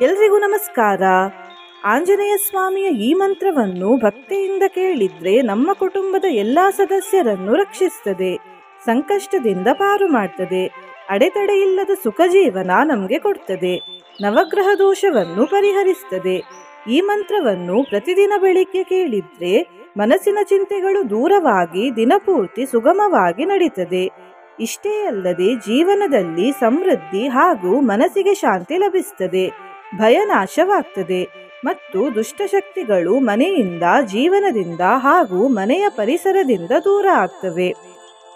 ಎಲ್ರಿಗೂ ನಮಸ್ಕಾರ. ಆಂಜನೇಯ ಸ್ವಾಮಿಯ ಈ ಮಂತ್ರವನ್ನು ಭಕ್ತಿಯಿಂದ ಕೇಳಿದ್ರೆ ನಮ್ಮ ಕುಟುಂಬದ ಎಲ್ಲಾ ಸದಸ್ಯರನ್ನು ರಕ್ಷಿಸ್ತದೆ, ಸಂಕಷ್ಟದಿಂದ ಪಾರು ಮಾಡ್ತದೆ, ಅಡೆತಡೆಯಿಲ್ಲದ ಸುಖ ಜೀವನ ನಮಗೆ ಕೊಡ್ತದೆ, ನವಗ್ರಹ ದೋಷವನ್ನು ಪರಿಹರಿಸ್ತದೆ. ಈ ಮಂತ್ರವನ್ನು ಪ್ರತಿದಿನ ಬೆಳಿಗ್ಗೆ ಕೇಳಿದ್ರೆ ಮನಸ್ಸಿನ ಚಿಂತೆಗಳು ದೂರವಾಗಿ ದಿನಪೂರ್ತಿ ಸುಗಮವಾಗಿ ನಡೀತದೆ. ಇಷ್ಟೇ ಅಲ್ಲದೆ ಜೀವನದಲ್ಲಿ ಸಮೃದ್ಧಿ ಹಾಗೂ ಮನಸ್ಸಿಗೆ ಶಾಂತಿ ಲಭಿಸ್ತದೆ, ಭಯ ನಾಶವಾಗ್ತದೆ ಮತ್ತು ದುಷ್ಟಶಕ್ತಿಗಳು ಮನೆಯಿಂದ, ಜೀವನದಿಂದ ಹಾಗೂ ಮನೆಯ ಪರಿಸರದಿಂದ ದೂರ ಆಗ್ತವೆ.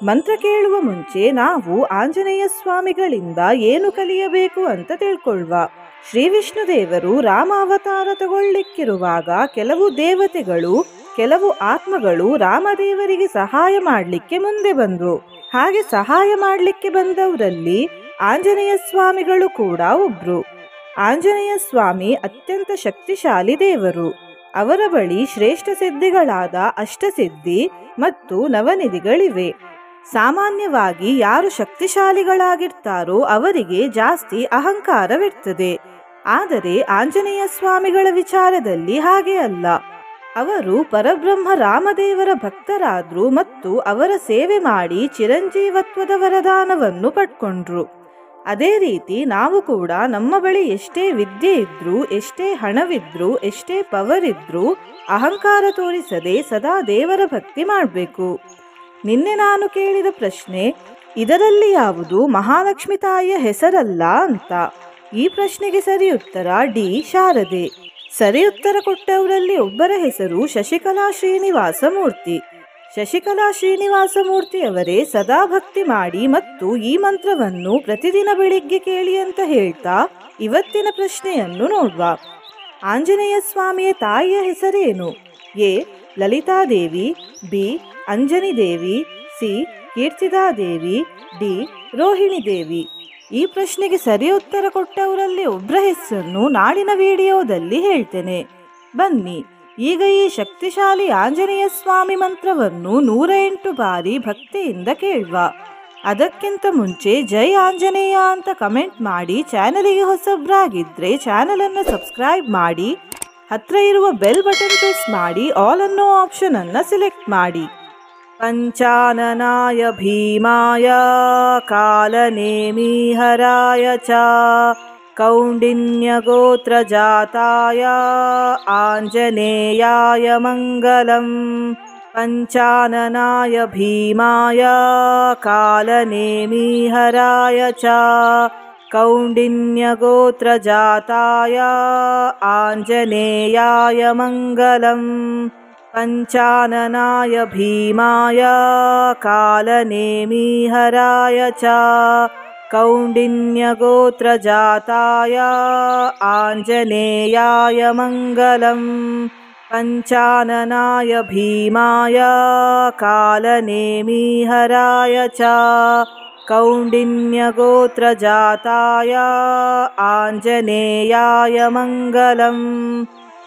ಮಂತ್ರ ಕೇಳುವ ಮುಂಚೆ ನಾವು ಆಂಜನೇಯ ಸ್ವಾಮಿಗಳಿಂದ ಏನು ಕಲಿಯಬೇಕು ಅಂತ ತಿಳ್ಕೊಳ್ಳುವ. ಶ್ರೀ ವಿಷ್ಣು ದೇವರು ರಾಮ ಅವತಾರ ತಗೊಳ್ಳಿಕ್ಕಿರುವಾಗ ಕೆಲವು ದೇವತೆಗಳು, ಕೆಲವು ಆತ್ಮಗಳು ರಾಮದೇವರಿಗೆ ಸಹಾಯ ಮಾಡಲಿಕ್ಕೆ ಮುಂದೆ ಬಂದ್ರು. ಹಾಗೆ ಸಹಾಯ ಮಾಡಲಿಕ್ಕೆ ಬಂದವರಲ್ಲಿ ಆಂಜನೇಯ ಸ್ವಾಮಿಗಳು ಕೂಡ ಒಬ್ರು. ಆಂಜನೇಯ ಸ್ವಾಮಿ ಅತ್ಯಂತ ಶಕ್ತಿಶಾಲಿ ದೇವರು. ಅವರ ಬಳಿ ಶ್ರೇಷ್ಠ ಸಿದ್ಧಿಗಳಾದ ಅಷ್ಟಸಿದ್ಧಿ ಮತ್ತು ನವನಿಧಿಗಳಿವೆ. ಸಾಮಾನ್ಯವಾಗಿ ಯಾರು ಶಕ್ತಿಶಾಲಿಗಳಾಗಿರ್ತಾರೋ ಅವರಿಗೆ ಜಾಸ್ತಿ ಅಹಂಕಾರವಿರ್ತದೆ. ಆದರೆ ಆಂಜನೇಯ ಸ್ವಾಮಿಗಳ ವಿಚಾರದಲ್ಲಿ ಹಾಗೆ ಅಲ್ಲ. ಅವರು ಪರಬ್ರಹ್ಮ ರಾಮದೇವರ ಭಕ್ತರಾದ್ರು ಮತ್ತು ಅವರ ಸೇವೆ ಮಾಡಿ ಚಿರಂಜೀವತ್ವದ ವರದಾನವನ್ನು ಪಡ್ಕೊಂಡ್ರು. ಅದೇ ರೀತಿ ನಾವು ಕೂಡ ನಮ್ಮ ಬಳಿ ಎಷ್ಟೇ ವಿದ್ಯೆ ಇದ್ರೂ, ಎಷ್ಟೇ ಹಣವಿದ್ರೂ, ಎಷ್ಟೇ ಪವರ್ ಇದ್ರೂ ಅಹಂಕಾರ ತೋರಿಸದೆ ಸದಾ ದೇವರ ಭಕ್ತಿ ಮಾಡಬೇಕು. ನಿನ್ನೆ ನಾನು ಕೇಳಿದ ಪ್ರಶ್ನೆ, ಇದರಲ್ಲಿ ಯಾವುದು ಮಹಾಲಕ್ಷ್ಮಿ ತಾಯಿಯ ಹೆಸರಲ್ಲ ಅಂತ. ಈ ಪ್ರಶ್ನೆಗೆ ಸರಿ ಉತ್ತರ ಡಿ. ಶಾರದೆ. ಸರಿ ಉತ್ತರ ಕೊಟ್ಟವರಲ್ಲಿ ಒಬ್ಬರ ಹೆಸರು ಶಶಿಕಲಾ ಶ್ರೀನಿವಾಸ ಮೂರ್ತಿ. ಶಶಿಕಲಾ ಶ್ರೀನಿವಾಸ ಮೂರ್ತಿಯವರೇ ಸದಾ ಭಕ್ತಿ ಮಾಡಿ ಮತ್ತು ಈ ಮಂತ್ರವನ್ನು ಪ್ರತಿದಿನ ಬೆಳಿಗ್ಗೆ ಕೇಳಿ ಅಂತ ಹೇಳ್ತಾ ಇವತ್ತಿನ ಪ್ರಶ್ನೆಯನ್ನು ನೋಡುವ. ಆಂಜನೇಯ ಸ್ವಾಮಿಯ ತಾಯಿಯ ಹೆಸರೇನು? A. Lalitadevi, B. Anjani Devi, C. Keertidadevi, D. Rohini Devi. ಈ ಪ್ರಶ್ನೆಗೆ ಸರಿ ಉತ್ತರ ಕೊಟ್ಟವರಲ್ಲಿ ಒಬ್ಬರ ಹೆಸರನ್ನು ನಾಡಿನ ವಿಡಿಯೋದಲ್ಲಿ ಹೇಳ್ತೇನೆ. ಬನ್ನಿ ಈಗ ಈ ಶಕ್ತಿಶಾಲಿ ಆಂಜನೇಯ ಸ್ವಾಮಿ ಮಂತ್ರವನ್ನು 108 ಬಾರಿ ಭಕ್ತಿಯಿಂದ ಕೇಳುವ. ಅದಕ್ಕಿಂತ ಮುಂಚೆ ಜೈ ಆಂಜನೇಯ ಅಂತ ಕಮೆಂಟ್ ಮಾಡಿ, ಚಾನಲಿಗೆ ಹೊಸಬ್ರಾಗಿದ್ರೆ ಚಾನಲನ್ನು ಸಬ್ಸ್ಕ್ರೈಬ್ ಮಾಡಿ, ಹತ್ರ ಇರುವ ಬೆಲ್ ಬಟನ್ ಪ್ರೆಸ್ ಮಾಡಿ, ಆಲ್ ಅನ್ನೋ ಆಪ್ಷನ್ ಅನ್ನು ಸಿಲೆಕ್ಟ್ ಮಾಡಿ. ಪಂಚಾನನಾಯ ಭೀಮಾಯ ಕಾಲನೇಮಿಹರಾಯ ಚ ಕೌಂಡಿನ್ಯ ಗೋತ್ರ ಜಾತಾಯ ಆಂಜನೇಯಾಯ ಮಂಗಲಂ. ಪಂಚಾನನಾಯ ಭೀಮಾಯ ಕಾಲನೇಮಿಹರಾಯ ಚ ಕೌಂಡಿನ್ಯ ಗೋತ್ರ ಜಾತಾಯ ಆಂಜನೇಯಾಯ ಮಂಗಲಂ. ಪಂಚಾನನಾಯ ಭೀಮಾಯ ಕಾಲನೇಮಿಹರಾಯ ಚ ಕೌಂಡಿನ್ಯ ಗೋತ್ರ ಜಾತಾಯ ಆಂಜನೇಯಾಯ ಮಂಗಲಂ. ಪಂಚಾನನಾಯ ಭೀಮಾಯ ಕಾಲನೇಮಿಹರಾಯ ಚ ಕೌಂಡಿನ್ಯ ಗೋತ್ರ ಜಾತಾಯ ಆಂಜನೇಯಾಯ ಮಂಗಲಂ.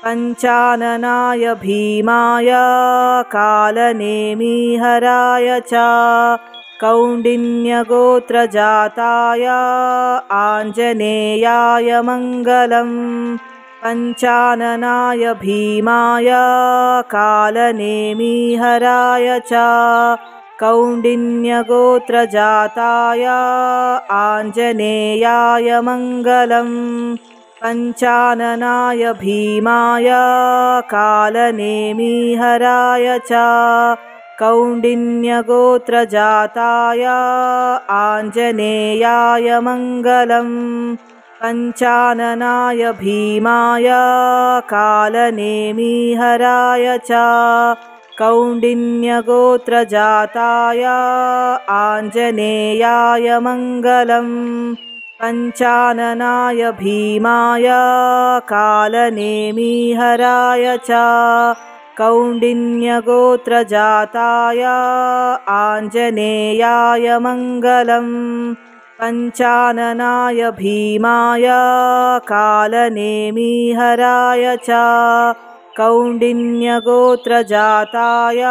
ಪಂಚಾನನಾಯ ಭೀಮಾಯ ಕಾಲನೇಮಿಹರಾಯ ಚ ಕೌಂಡಿನ್ಯ ಗೋತ್ರ ಜಾತಾಯ ಆಂಜನೇಯಾಯ ಮಂಗಲಂ. ಪಂಚಾನನಾಯ ಭೀಮಾಯ ಕಾಲನೇಮಿಹರಾಯ ಚ ಕೌಂಡಿನ್ಯ ಗೋತ್ರ ಜಾತಾಯ ಆಂಜನೇಯಾಯ ಮಂಗಲಂ. ಪಂಚಾನನಾಯ ಭೀಮಾಯ ಕಾಲನೇಮಿಹರಾಯ ಚ ಕೌಂಡಿನ್ಯ ಗೋತ್ರ ಜಾತಾಯ ಆಂಜನೇಯಾಯ ಮಂಗಲಂ. ಪಂಚಾನನಾಯ ಭೀಮಾಯ ಕಾಲನೇಮಿಹರಾಯ ಚ ಕೌಂಡಿನ್ಯ ಗೋತ್ರ ಜಾತಾಯ ಆಂಜನೇಯಾಯ ಮಂಗಲಂ. ಪಂಚಾನನಾಯ ಭೀಮಾಯ ಕಾಲನೇಮಿಹರಾಯ ಚ ಕೌಂಡಿನ್ಯ ಗೋತ್ರ ಜಾತಾಯ ಆಂಜನೇಯಾಯ ಮಂಗಲಂ. ಪಂಚಾನನಾಯ ಭೀಮಾಯ ಕಾಲನೇಮಿಹರಾಯ ಚ ಕೌಂಡಿನ್ಯ ಗೋತ್ರ ಜಾತಾಯ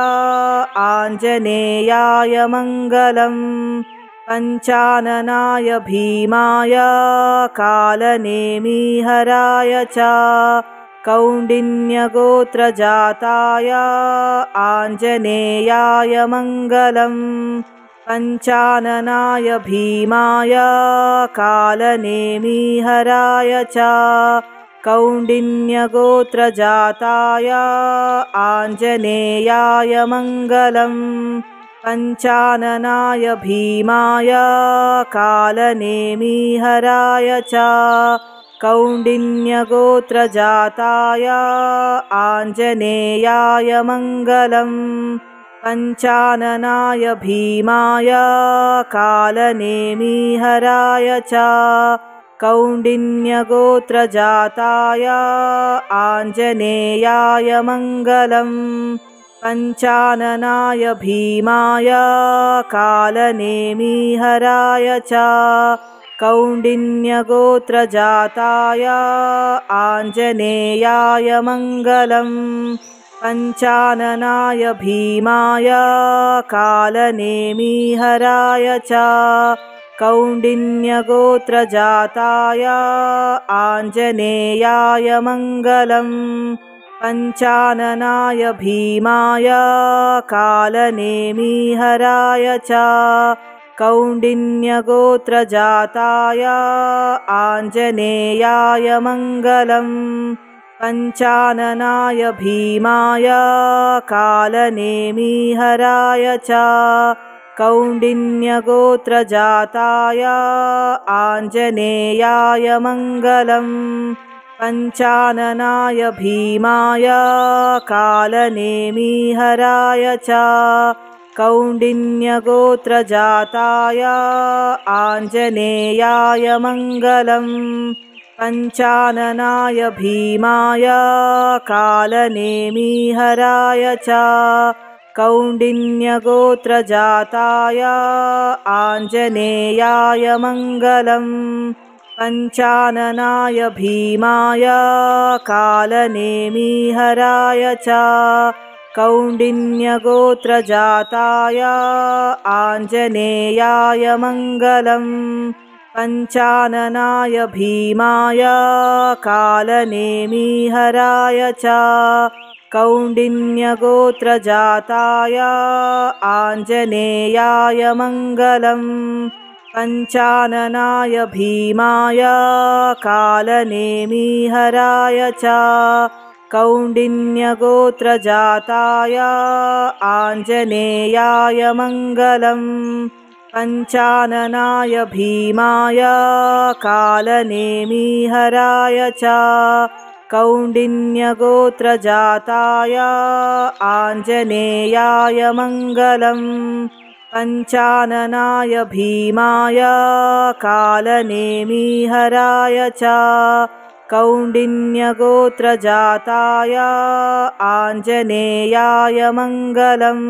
ಆಂಜನೇಯಾಯ ಮಂಗಲಂ. पञ्चाननाय भीमाय कालनेमिहराय च कौण्डिन्यगोत्रजाताय आञ्जनेयाय मङ्गलम् पञ्चाननाय भीमाय कालनेमिहराय च कौण्डिन्यगोत्रजाताय आञ्जनेयाय मङ्गलम् पञ्चाननाय भीमाय कालनेमिहराय च कौण्डिन्यगोत्रजाताय आञ्जनेयाय मङ्गलम् पञ्चाननाय भीमाय कालनेमिहराय च कौण्डिन्यगोत्रजाताय आञ्जनेयाय मङ्गलम् पञ्चाननाय भीमाय कालनेमिहराय च कौण्डिन्यगोत्रजाताय आञ्जनेयाय मङ्गलम् पञ्चाननाय भीमाय कालनेमिहराय च कौण्डिन्यगोत्रजाताय आञ्जनेयाय मङ्गलम् पञ्चाननाय भीमाय कालनेमिहराय च कौण्डिन्यगोत्रजाताय आञ्जनेयाय मङ्गलम् पञ्चाननाय भीमाय कालनेमिहराय च कौण्डिन्यगोत्रजाताय आञ्जनेयाय मङ्गलम् पञ्चाननाय भीमाय कालनेमिहराय च कौण्डिन्यगोत्रजाताय आञ्जनेयाय मङ्गलम् पञ्चाननाय भीमाय कालनेमिहराय च कौण्डिन्यगोत्रजाताय आञ्जनेयाय मङ्गलम् पञ्चाननाय भीमाय कालनेमिहराय च कौण्डिन्यगोत्रजाताय आञ्जनेयाय मङ्गलम् पञ्चाननाय भीमाय कालनेमिहराय च कौण्डिन्यगोत्रजाताय आञ्जनेयाय मङ्गलम् पञ्चाननाय भीमाय कालनेमिहराय च कौण्डिन्यगोत्रजाताय आञ्जनेयाय मङ्गलम् पञ्चाननाय भीमाय कालनेमिहराय च कौण्डिन्यगोत्रजाताय आञ्जनेयाय मङ्गलम् पञ्चाननाय भीमाय कालनेमिहराय च कौण्डिन्यगोत्रजाताय आञ्जनेयाय मङ्गलम्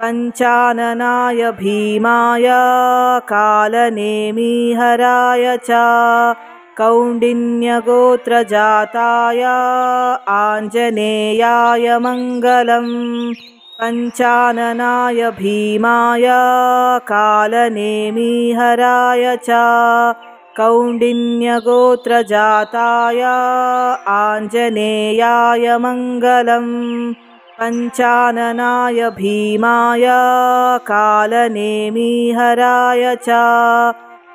पञ्चाननाय भीमाय कालनेमिहराय च कौण्डिन्यगोत्रजाताय आञ्जनेयाय मङ्गलम् पञ्चाननाय भीमाय कालनेमिहराय च कौण्डिन्यगोत्रजाताय आञ्जनेयाय मङ्गलम् पञ्चाननाय भीमाय कालनेमिहराय च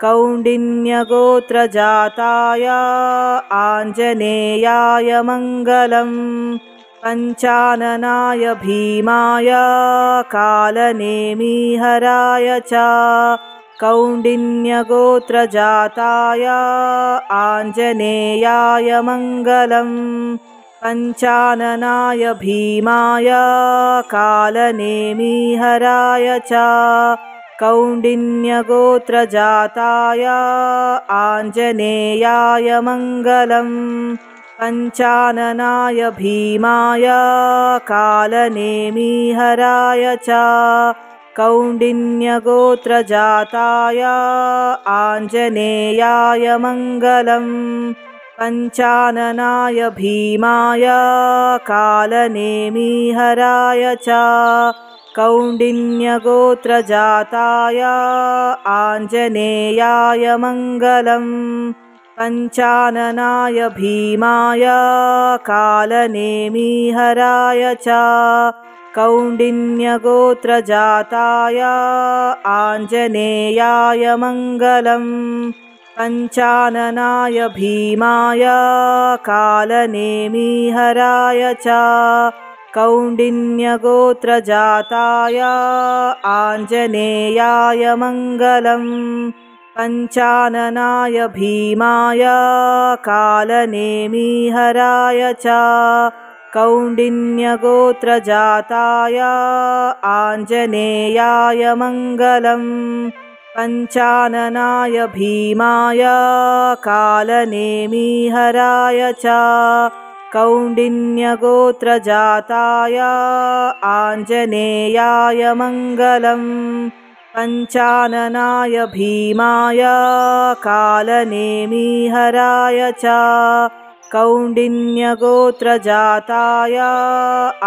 कौण्डिन्यगोत्रजाताय आञ्जनेयाय मङ्गलम् पञ्चाननाय भीमाय कालनेमिहराय च कौण्डिन्यगोत्रजाताय आञ्जनेयाय मङ्गलम् पञ्चाननाय भीमाय कालनेमिहराय च कौण्डिन्यगोत्रजाताय आञ्जनेयाय मङ्गलम् पञ्चाननाय भीमाय कालनेमिहराय च कौण्डिन्यगोत्रजाताय आञ्जनेयाय मङ्गलम् पञ्चाननाय भीमाय कालनेमिहराय च कौण्डिन्यगोत्रजाताय आञ्जनेयाय मङ्गलम् पञ्चाननाय भीमाय कालनेमिहराय च कौण्डिन्यगोत्रजाताय आञ्जनेयाय मङ्गलम् पञ्चाननाय भीमाय कालनेमिहराय च कौण्डिन्यगोत्रजाताय आञ्जनेयाय मङ्गलम् पञ्चाननाय भीमाय कालनेमिहराय च कौण्डिन्यगोत्रजाताय आञ्जनेयाय मङ्गलम् पञ्चाननाय भीमाय कालनेमिहराय च कौण्डिन्यगोत्रजाताय आञ्जनेयाय मङ्गलम् पञ्चाननाय भीमाय कालनेमिहराय च कौण्डिन्यगोत्रजाताय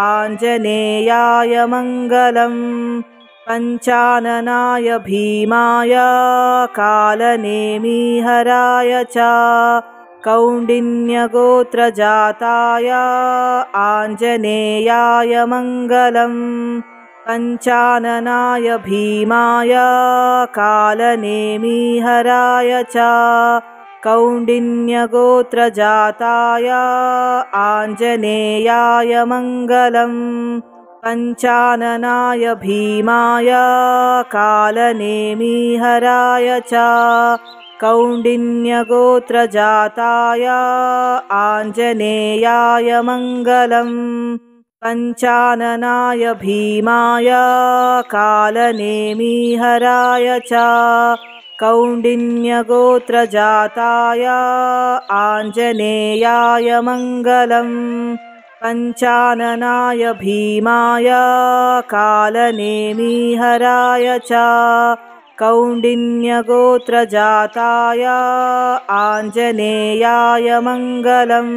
आञ्जनेयाय मङ्गलम् पञ्चाननाय भीमाय कालनेमिहराय च कौण्डिन्यगोत्रजाताय आञ्जनेयाय मङ्गलम् पञ्चाननाय भीमाय कालनेमिहराय च कौण्डिन्यगोत्रजाताय आञ्जनेयाय मङ्गलम् पञ्चाननाय भीमाय कालनेमिहराय च कौण्डिन्यगोत्रजाताय आञ्जनेयाय मङ्गलम् पञ्चाननाय भीमाय कालनेमिहराय च कौण्डिन्यगोत्रजाताय आञ्जनेयाय मङ्गलम् पञ्चाननाय भीमाय कालनेमिहराय च कौण्डिन्यगोत्रजाताय आञ्जनेयाय मङ्गलम्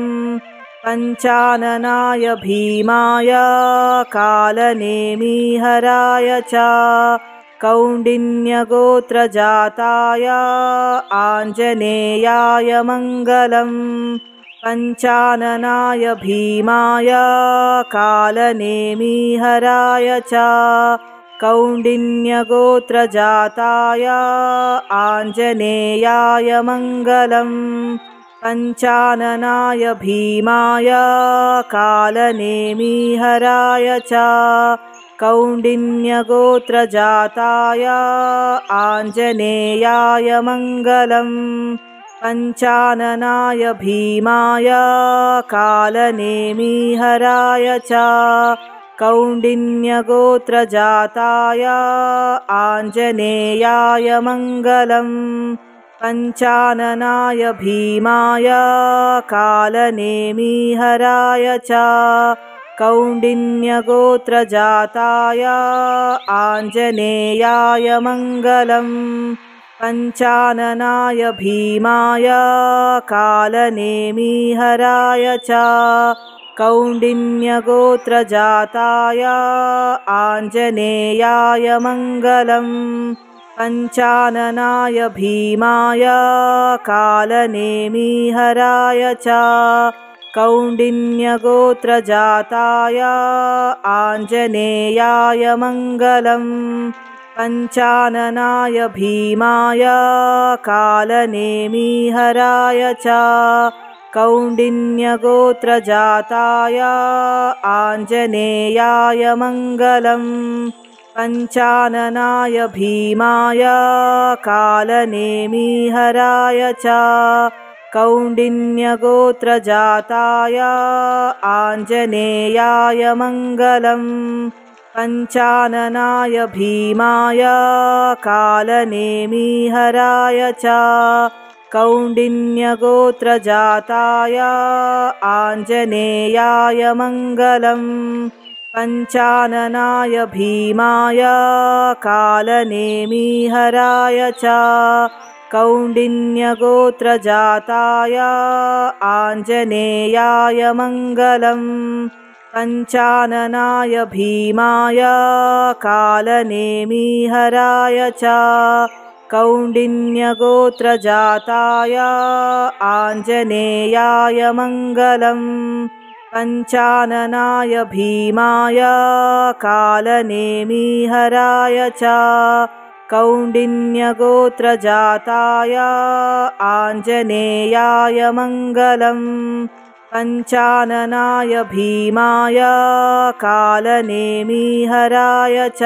पञ्चाननाय भीमाय कालनेमिहराय च कौण्डिन्यगोत्रजाताय आञ्जनेयाय मङ्गलम् पञ्चाननाय भीमाय कालनेमिहराय च कौण्डिन्यगोत्रजाताय आञ्जनेयाय मङ्गलम् पञ्चाननाय भीमाय कालनेमिहराय च कौण्डिन्यगोत्रजाताय आञ्जनेयाय मङ्गलम् पञ्चाननाय भीमाय कालनेमिहराय च कौण्डिन्यगोत्रजाताय आञ्जनेयाय मङ्गलम् पञ्चाननाय भीमाय कालनेमिहराय च कौण्डिन्यगोत्रजाताय आञ्जनेयाय मङ्गलम् पञ्चाननाय भीमाय कालनेमिहराय च कौण्डिन्यगोत्रजाताय आञ्जनेयाय मङ्गलम् पञ्चाननाय भीमाय कालनेमिहराय च कौण्डिन्यगोत्रजाताय आञ्जनेयाय मङ्गलम् पञ्चाननाय भीमाय कालनेमिहराय च कौण्डिन्यगोत्रजाताय आञ्जनेयाय मङ्गलम् पञ्चाननाय भीमाय कालनेमिहराय च कौण्डिन्यगोत्रजाताय आञ्जनेयाय मङ्गलम् पञ्चाननाय भीमाय कालनेमिहराय च कौण्डिन्यगोत्रजाताय आञ्जनेयाय मङ्गलम् पञ्चाननाय भीमाय कालनेमिहराय च कौण्डिन्यगोत्रजाताय आञ्जनेयाय मङ्गलम् पञ्चाननाय भीमाय कालनेमिहराय च कौण्डिन्यगोत्रजाताय आञ्जनेयाय मङ्गलम् पञ्चाननाय भीमाय कालनेमिहराय च कौण्डिन्यगोत्रजाताय आञ्जनेयाय मङ्गलम् पञ्चाननाय भीमाय कालनेमिहराय च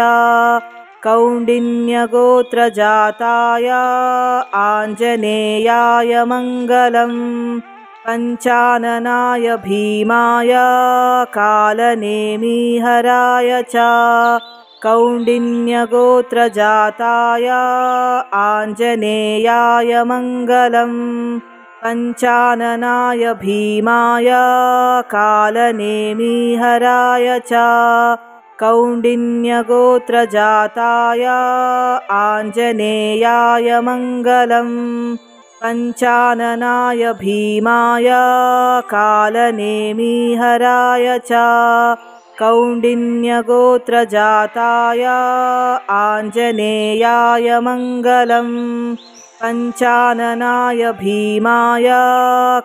कौण्डिन्यगोत्रजाताय आञ्जनेयाय मङ्गलम् पञ्चाननाय भीमाय कालनेमिहराय च कौण्डिन्यगोत्रजाताय आञ्जनेयाय मङ्गलम् पञ्चाननाय भीमाय कालनेमिहराय च कौण्डिन्यगोत्रजाताय आञ्जनेयाय मङ्गलम् पञ्चाननाय भीमाय कालनेमिहराय च कौण्डिन्यगोत्रजाताय आञ्जनेयाय मङ्गलम् पञ्चाननाय भीमाय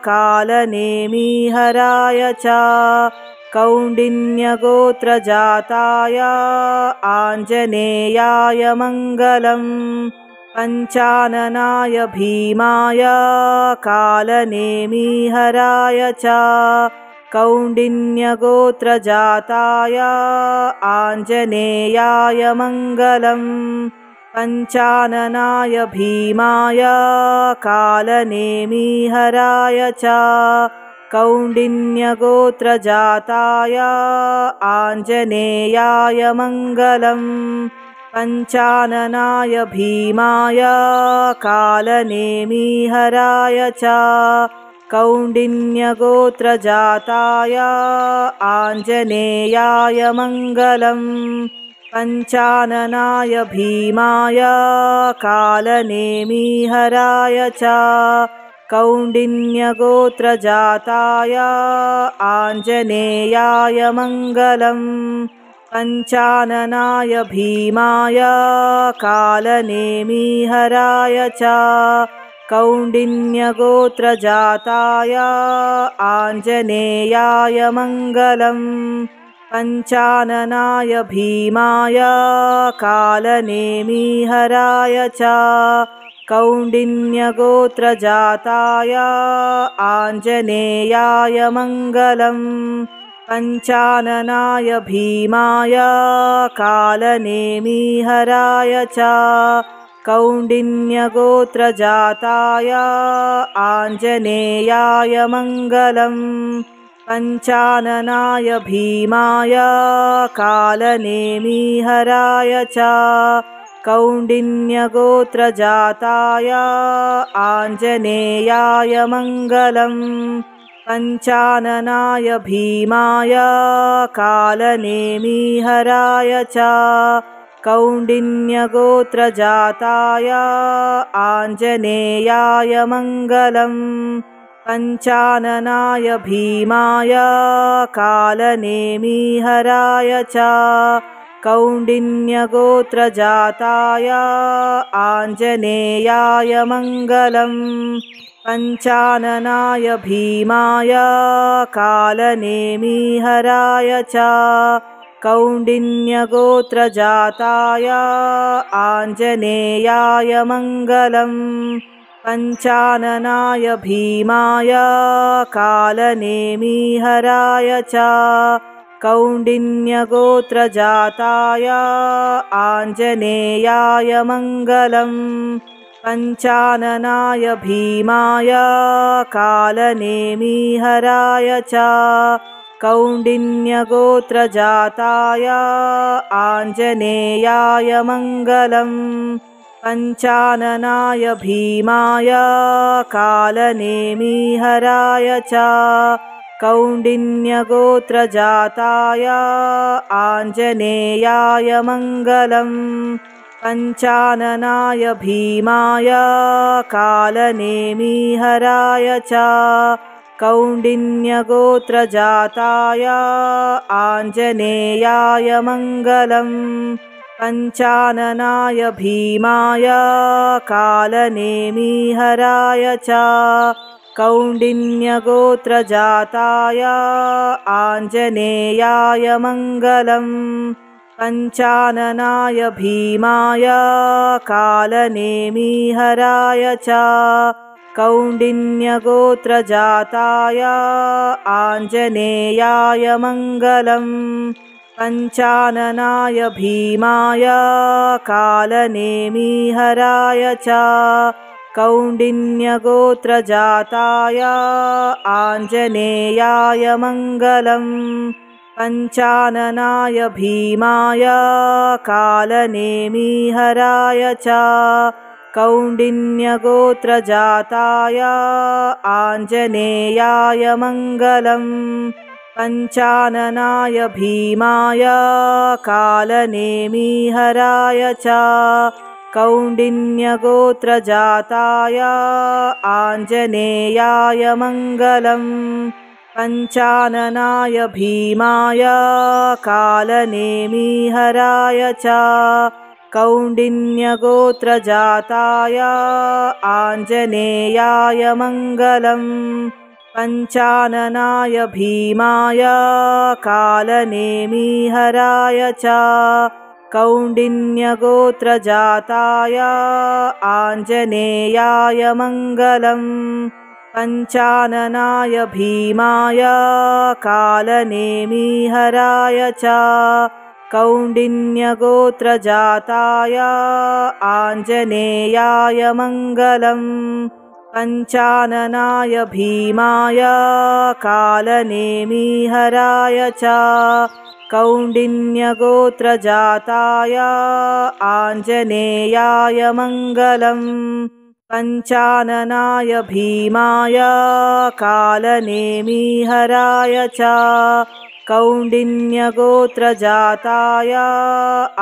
कालनेमिहराय च कौण्डिन्यगोत्रजाताय आञ्जनेयाय मङ्गलम् पञ्चाननाय भीमाय कालनेमिहराय च कौण्डिन्यगोत्रजाताय आञ्जनेयाय मङ्गलम् पञ्चाननाय भीमाय कालनेमिहराय च कौण्डिन्यगोत्रजाताय आञ्जनेयाय मङ्गलम् पञ्चाननाय भीमाय कालनेमिहराय च कौण्डिन्यगोत्रजाताय आञ्जनेयाय मङ्गलम् पञ्चाननाय भीमाय कालनेमिहराय च कौण्डिन्यगोत्रजाताय आञ्जनेयाय मङ्गलम् पञ्चाननाय भीमाय कालनेमिहराय च कौण्डिन्यगोत्रजाताय आञ्जनेयाय मङ्गलम् पञ्चाननाय भीमाय कालनेमिहराय च कौण्डिन्यगोत्रजाताय आञ्जनेयाय मङ्गलम् पञ्चाननाय भीमाय कालनेमिहराय च कौण्डिन्यगोत्रजाताय आञ्जनेयाय मङ्गलम् पञ्चाननाय भीमाय कालनेमिहराय च कौण्डिन्यगोत्रजाताय आञ्जनेयाय मङ्गलम् पञ्चाननाय भीमाय कालनेमिहराय च कौण्डिन्यगोत्रजाताय आञ्जनेयाय मङ्गलम् पञ्चाननाय भीमाय कालनेमिहराय च कौण्डिन्यगोत्रजाताय आञ्जनेयाय मङ्गलम् पञ्चाननाय भीमाय कालनेमिहराय च कौण्डिन्यगोत्रजाताय आञ्जनेयाय मङ्गलम् पञ्चाननाय भीमाय कालनेमिहराय च कौण्डिन्यगोत्रजाताय आञ्जनेयाय मङ्गलम् पञ्चाननाय भीमाय कालनेमिहराय च कौण्डिन्यगोत्रजाताय आञ्जनेयाय मङ्गलम् पञ्चाननाय भीमाय कालनेमिहराय च कौण्डिन्यगोत्रजाताय आञ्जनेयाय मङ्गलम् पञ्चाननाय भीमाय कालनेमिहराय च कौण्डिन्यगोत्रजाताय आञ्जनेयाय मङ्गलम् पञ्चाननाय भीमाय कालनेमिहराय च कौण्डिन्यगोत्रजाताय आञ्जनेयाय मङ्गलम् पञ्चाननाय भीमाय कालनेमिहराय च कौण्डिन्यगोत्रजाताय आञ्जनेयाय मङ्गलम् पञ्चाननाय भीमाय कालनेमिहराय च कौण्डिन्यगोत्रजाताय आञ्जनेयाय मङ्गलम् पञ्चाननाय भीमाय कालनेमिहराय च कौण्डिन्यगोत्रजाताय आञ्जनेयाय मङ्गलम् पञ्चाननाय भीमाय कालनेमिहराय च कौण्डिन्यगोत्रजाताय आञ्जनेयाय मङ्गलम् पञ्चाननाय भीमाय कालनेमिहराय च कौण्डिन्यगोत्रजाताय आञ्जनेयाय मङ्गलम् पञ्चाननाय भीमाय कालनेमिहराय च कौण्डिन्यगोत्रजाताय आञ्जनेयाय मङ्गलम् पञ्चाननाय भीमाय कालनेमिहराय च कौण्डिन्यगोत्रजाताय आञ्जनेयाय मङ्गलम् पञ्चाननाय भीमाय कालनेमिहराय च कौण्डिन्यगोत्रजाताय आञ्जनेयाय मङ्गलम् पञ्चाननाय भीमाय कालनेमिहराय च कौण्डिन्यगोत्रजाताय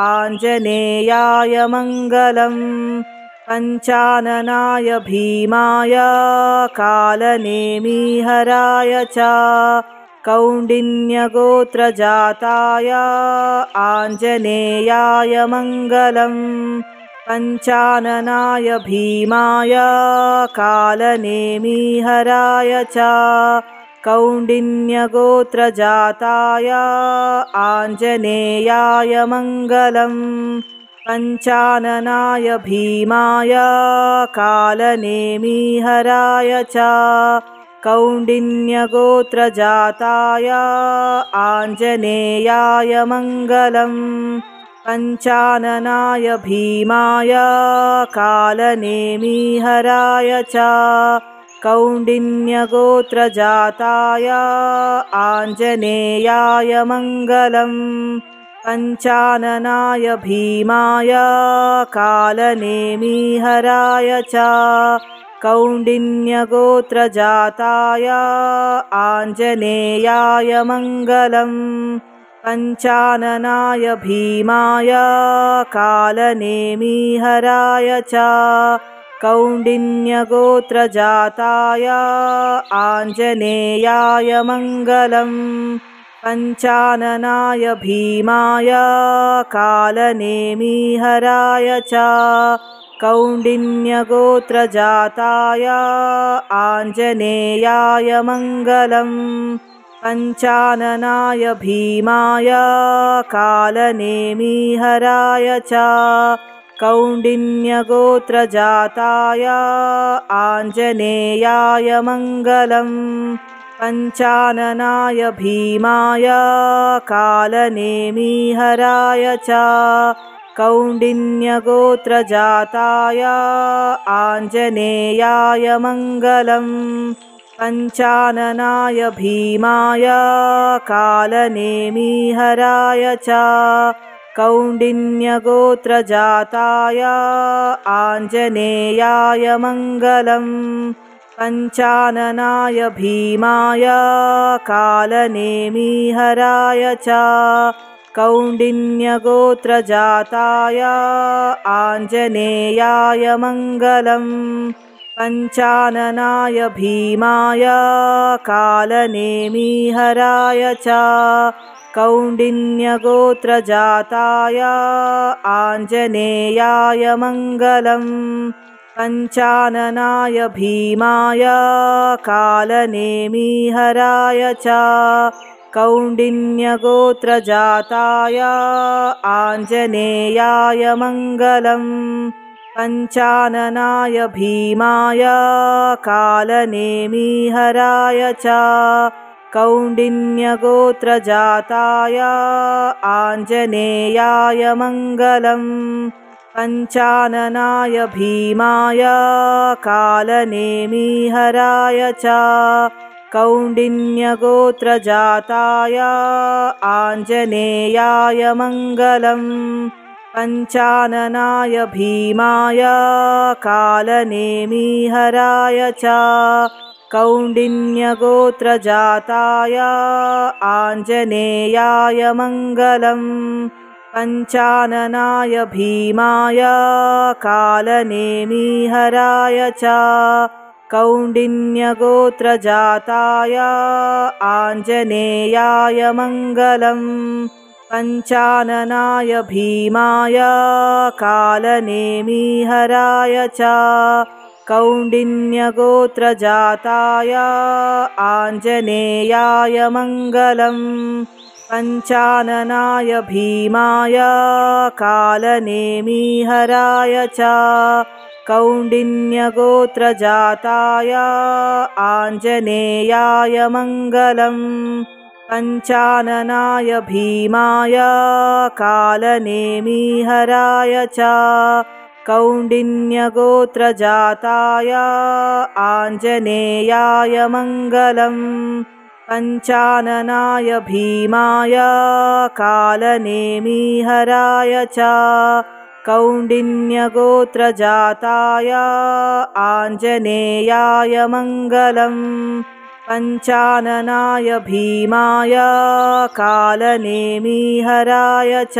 आञ्जनेयाय मङ्गलम् पञ्चाननाय भीमाय कालनेमिहराय च कौण्डिन्यगोत्रजाताय आञ्जनेयाय मङ्गलम् पञ्चाननाय भीमाय कालनेमिहराय च कौण्डिन्यगोत्रजाताय आञ्जनेयाय मङ्गलम् पञ्चाननाय भीमाय कालनेमिहराय च कौण्डिन्यगोत्रजाताय आञ्जनेयाय मङ्गलम् पञ्चाननाय भीमाय कालनेमिहराय च कौण्डिन्यगोत्रजाताय आञ्जनेयाय मङ्गलम् पञ्चाननाय भीमाय कालनेमिहराय च कौण्डिन्यगोत्रजाताय आञ्जनेयाय मङ्गलम् पञ्चाननाय भीमाय कालनेमिहराय च कौण्डिन्यगोत्रजाताय आञ्जनेयाय मङ्गलम् पञ्चाननाय भीमाय कालनेमिहराय च कौण्डिन्यगोत्रजाताय आञ्जनेयाय मङ्गलम् पञ्चाननाय भीमाय कालनेमिहराय च कौण्डिन्यगोत्रजाताय आञ्जनेयाय मङ्गलम् पञ्चाननाय भीमाय कालनेमिहराय च कौण्डिन्यगोत्रजाताय आञ्जनेयाय मङ्गलम् पञ्चाननाय भीमाय कालनेमिहराय च कौण्डिन्यगोत्रजाताय आञ्जनेयाय मङ्गलम् पञ्चाननाय भीमाय कालनेमिहराय च कौण्डिन्यगोत्रजाताय आञ्जनेयाय मङ्गलम् पञ्चाननाय भीमाय कालनेमिहराय च कौण्डिन्यगोत्रजाताय आञ्जनेयाय मङ्गलम् पञ्चाननाय भीमाय कालनेमिहराय च कौण्डिन्यगोत्रजाताय आञ्जनेयाय मङ्गलम् पञ्चाननाय भीमाय कालनेमिहराय च कौण्डिन्यगोत्रजाताय आञ्जनेयाय मङ्गलम् पञ्चाननाय भीमाय कालनेमिहराय च कौण्डिन्यगोत्रजाताय आञ्जनेयाय मङ्गलम् पञ्चाननाय भीमाय कालनेमिहराय च कौण्डिन्यगोत्रजाताय आञ्जनेयाय मङ्गलम् पञ्चाननाय भीमाय कालनेमिहराय च कौण्डिन्यगोत्रजाताय आञ्जनेयाय मङ्गलम् पञ्चाननाय भीमाय कालनेमिहराय च कौण्डिन्यगोत्रजाताय आञ्जनेयाय मङ्गलम् पञ्चाननाय भीमाय कालनेमिहराय च कौण्डिन्यगोत्रजाताय आञ्जनेयाय मङ्गलम् पञ्चाननाय भीमाय कालनेमिहराय च कौण्डिन्यगोत्रजाताय आञ्जनेयाय मङ्गलम् पञ्चाननाय भीमाय कालनेमिहराय च कौण्डिन्यगोत्रजाताय आञ्जनेयाय मङ्गलम् पञ्चाननाय भीमाय कालनेमिहराय च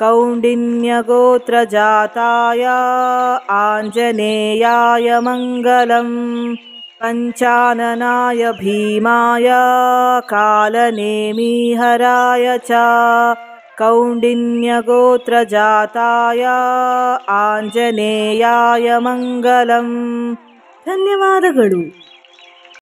कौण्डिन्यगोत्रजाताय आञ्जनेयाय मङ्गलम् पञ्चाननाय भीमाय कालनेमिहराय च कौण्डिन्यगोत्रजाताय आञ्जनेयाय मङ्गलम्। ಧನ್ಯವಾದಗಳು।